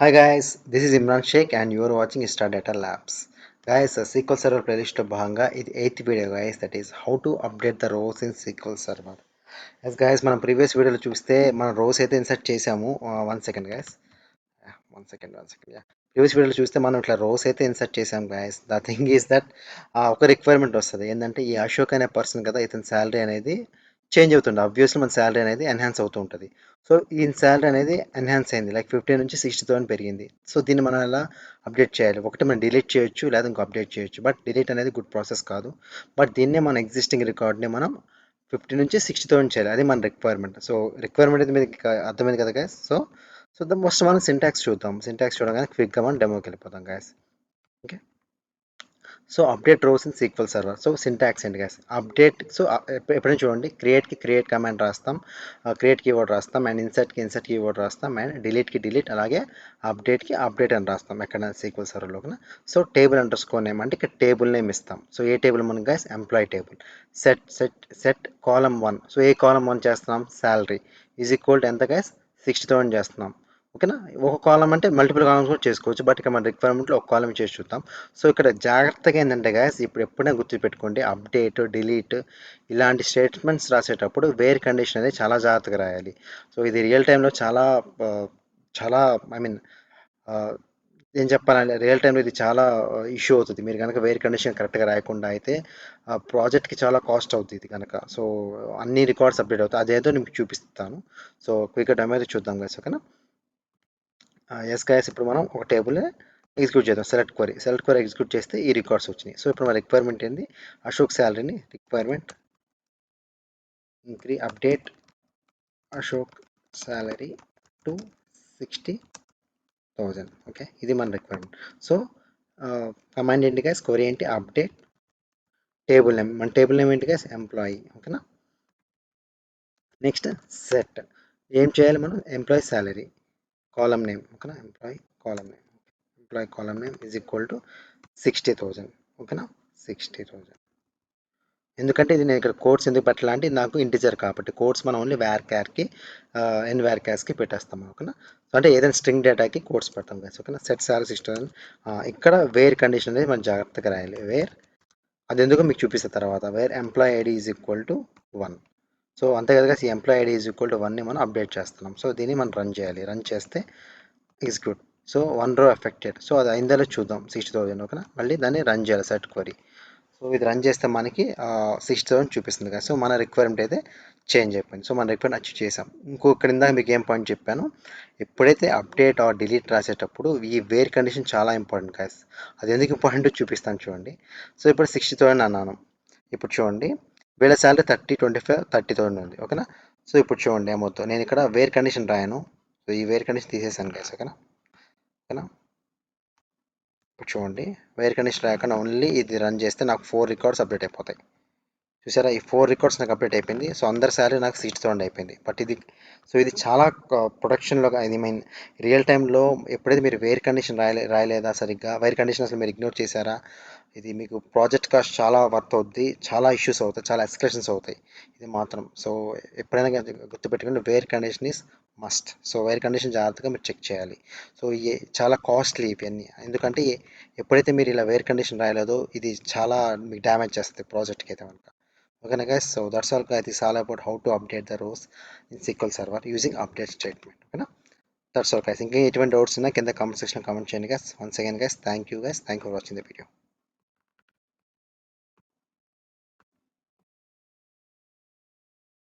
Hi guys, this is Imran Sheikh and you are watching Star Data Labs. Guys, SQL Server playlist of Bahanga is 8th video guys, that is how to update the rows in SQL Server. As guys, మనం previous వీడియోలో చూస్తే మనం rose అయితే insert చేసాము. One second guys, one second previous వీడియోలో చూస్తే మనం ఇట్లా రోస్ అయితే ఇన్సర్ట్ చేసాం guys. The thing is that ఒక రిక్వైర్మెంట్ వస్తుంది ఏంటంటే ఈ అశోక్ అనే పర్సన్ కదా, ఇతని శాలరీ అనేది చేంజ్ అవుతుంది. అబ్వియస్లీ మన శాలరీ అనేది ఎన్హాన్స్ అవుతూ ఉంటుంది. సో ఈ శాలరీ అనేది ఎన్హాన్స్ అయింది, లైక్ 15 నుంచి 60,000 పెరిగింది. సో దీన్ని మనం ఎలా అప్డేట్ చేయాలి? ఒకటి మనం డిలీట్ చేయొచ్చు లేదా ఇంకో అప్డేట్ చేయొచ్చు. బట్ డిలీట్ అనేది గుడ్ ప్రాసెస్ కాదు. బట్ దీన్నే మన ఎగ్జిస్టింగ్ రికార్డ్ని మనం 50 నుంచి 60,000 చేయాలి. అది మన రిక్వైర్మెంట్. సో రిక్వైర్మెంట్ అయితే మీకు అర్థమైంది కదా గైస్. సో ద ఫస్ట్ మనం సింటాక్స్ చూద్దాం. సింటాక్స్ చూడగానే క్విక్గా మనం డెమోకి వెళ్ళిపోతాం guys. Okay, so update rows in sequel server. So syntax ఏంటి గైస్? అప్డేట్. సో ఎప్పుడైనా చూడండి, క్రియేట్కి క్రియేట్ కమాండ్ రాస్తాం, క్రియేట్ కీవర్డ్ రాస్తాం, అండ్ ఇన్సర్ట్కి ఇన్సర్ట్ కీవర్డ్ రాస్తాం, అండ్ డిలీట్కి డిలీట్, అలాగే అప్డేట్కి అప్డేట్ అని రాస్తాం ఎక్కడ సీక్వెల్ సర్వర్లో. So table under score name అంటే ఇక్కడ టేబుల్ నేమ్ ఇస్తాం. సో ఏ టేబుల్ మనం guys? Employee table. Set column 1. So ఏ కాలమ్ 1 చేస్తున్నాం? శాలరీ ఈజ్ ఈక్వల్ టు ఎంత గైస్? 60,000 చేస్తున్నాం. ఓకేనా? ఒక కాలం అంటే మల్టిపుల్ కాలమ్స్ కూడా చేసుకోవచ్చు, బట్ ఇక్కడ మన రిక్వైర్మెంట్లో ఒక కాలం చేసి చూద్దాం. సో ఇక్కడ జాగ్రత్తగా ఏంటంటే గాయస్, ఇప్పుడు ఎప్పుడైనా గుర్తుపెట్టుకోండి, అప్డేట్ డిలీట్ ఇలాంటి స్టేట్మెంట్స్ రాసేటప్పుడు వేర్ కండిషన్ అనేది చాలా జాగ్రత్తగా రాయాలి. సో ఇది రియల్ టైంలో చాలా చాలా ఐ మీన్ ఏం చెప్పాలంటే రియల్ టైంలో ఇది చాలా ఇష్యూ అవుతుంది. మీరు కనుక వేర్ కండిషన్ కరెక్ట్గా రాయకుండా అయితే ఆ ప్రాజెక్ట్కి చాలా కాస్ట్ అవుతుంది ఇది కనుక. సో అన్ని రికార్డ్స్ అప్డేట్ అవుతాయి. అదేదో నేను చూపిస్తాను. సో క్విక్గా డెమో అయితే చూద్దాం గైస్. ఓకేనా? ఎస్ గైస్, ఇప్పుడు మనం ఒక టేబుల్ ఎగ్జిక్యూట్ చేద్దాం. సెలెక్ట్ క్వరీ ఎగ్జిక్యూట్ చేస్తే ఈ రికార్డ్స్ వచ్చినాయి. సో ఇప్పుడు మన రిక్వైర్మెంట్ ఏంటి? అశోక్ శాలరీని రిక్వైర్మెంట్ ఇంక్రీ update Ashok salary to 60,000. Okay, ఇది మన రిక్వైర్మెంట్. సో కమాండ్ ఏంటి గైస్? క్వరీ ఏంటి? Update table name. మన టేబుల్ నేమ్ ఏంటి గైస్? ఎంప్లాయీ. ఓకేనా? Next set. ఏం చేయాలి మనం? Employee salary column name. ఓకేనా? Employee column name is equal to 60,000. ఓకేనా? 60,000. ఎందుకంటే ఇది నేను ఇక్కడ కోడ్స్ ఎందుకు పెట్టాలంటే ఇది నాకు ఇంటిజర్ కాబట్టి, కోడ్స్ మనం ఓన్లీ వేర్ క్యార్కి ఎన్ వేర్ క్యార్స్కి పెట్టేస్తాం. ఓకేనా? సో అంటే ఏదైనా స్ట్రింగ్ డేటాకి కోడ్స్ పెడతాం గైస్. ఓకేనా? Set sir 60,000. ఇక్కడ వేర్ కండిషన్ అనేది మనం జాగ్రత్తగా రాయాలి. వేర్ అది ఎందుకో మీకు చూపిస్తే తర్వాత. Wear employee ID is equal to 1. So అంతే కదా, ఈ employee ID is equal to 1ని మనం అప్డేట్ చేస్తున్నాం. సో దీన్ని మనం రన్ చేయాలి. రన్ చేస్తే ఎగ్జిక్యూట్. సో 1 రో ఎఫెక్టెడ్. సో అది అయిందో చూద్దాం. 60,000. ఓకేనా? మళ్ళీ దాన్ని రన్ చేయాలి, సెట్ క్వరీ. సో ఇది రన్ చేస్తే మనకి 60,000 చూపిస్తుంది కదా. సో మన రిక్వైర్మెంట్ అయితే చేంజ్ అయిపోయింది. సో మన రిక్వైర్మెంట్ అచీవ్ చేసాం. ఇక్కడ ఇందాక మీకు ఏం పాయింట్ చెప్పాను, ఎప్పుడైతే అప్డేట్ ఆర్ డిలీట్ రాసేటప్పుడు ఈ వేర్ కండిషన్ చాలా ఇంపార్టెంట్ గాయస్. అది ఎందుకు ఇంపార్టెంట్ చూపిస్తాను చూడండి. సో ఇప్పుడు 60,000 అన్నాను. ఇప్పుడు చూడండి, వీళ్ళ శాలరీ 25 30,000 ఉంది. ఓకేనా? సో ఇప్పుడు చూడండి ఏమవుతుందో, నేను ఇక్కడ వేర్ కండిషన్ రాయను. సో ఈ వేర్ కండిషన్ తీసేసాను గైస్. ఓకేనా? ఓకేనా? ఇప్పుడు చూడండి, వేర్ కండిషన్ రాకుండా ఓన్లీ ఇది రన్ చేస్తే నాకు 4 రికార్డ్స్ అప్డేట్ అయిపోతాయి. చూసారా? ఈ 4 రికార్డ్స్ నాకు అప్డేట్ అయిపోయింది. సో అందరి శాలరీ నాకు 60,000 అయిపోయింది. బట్ ఇది చాలా ప్రొడక్షన్లో, ఐ మీన్ రియల్ టైంలో ఎప్పుడైతే మీరు వేర్ కండిషన్ రాయలేదా సరిగ్గా, వేర్ కండిషన్ అసలు మీరు ఇగ్నోర్ చేశారా, ఇది మీకు ప్రాజెక్ట్ కాస్ట్ చాలా వర్త్ అవుద్ది, చాలా ఇష్యూస్ అవుతాయి, చాలా ఎస్కలేషన్స్ అవుతాయి ఇది మాత్రం. సో ఎప్పుడైనా గుర్తుపెట్టుకుని where condition is must. So where condition జాగ్రత్తగా మీరు చెక్ చేయాలి. సో చాలా కాస్ట్లీ ఇవన్నీ. ఎందుకంటే ఎప్పుడైతే మీరు ఇలా వేర్ కండిషన్ రాయలేదో ఇది చాలా మీకు డ్యామేజ్ చేస్తుంది ప్రాజెక్ట్కి అయితే కనుక. Okay guys, so that's all guys. This is all about how to update the rows in SQL Server using update statement. Okay, that's all guys. ఇంకా ఎటువంటి డౌట్స్ ఉన్నా కింద కామెంట్ సెక్షన్ కామెంట్ చేయండి guys. Once again guys, thank you for watching the video.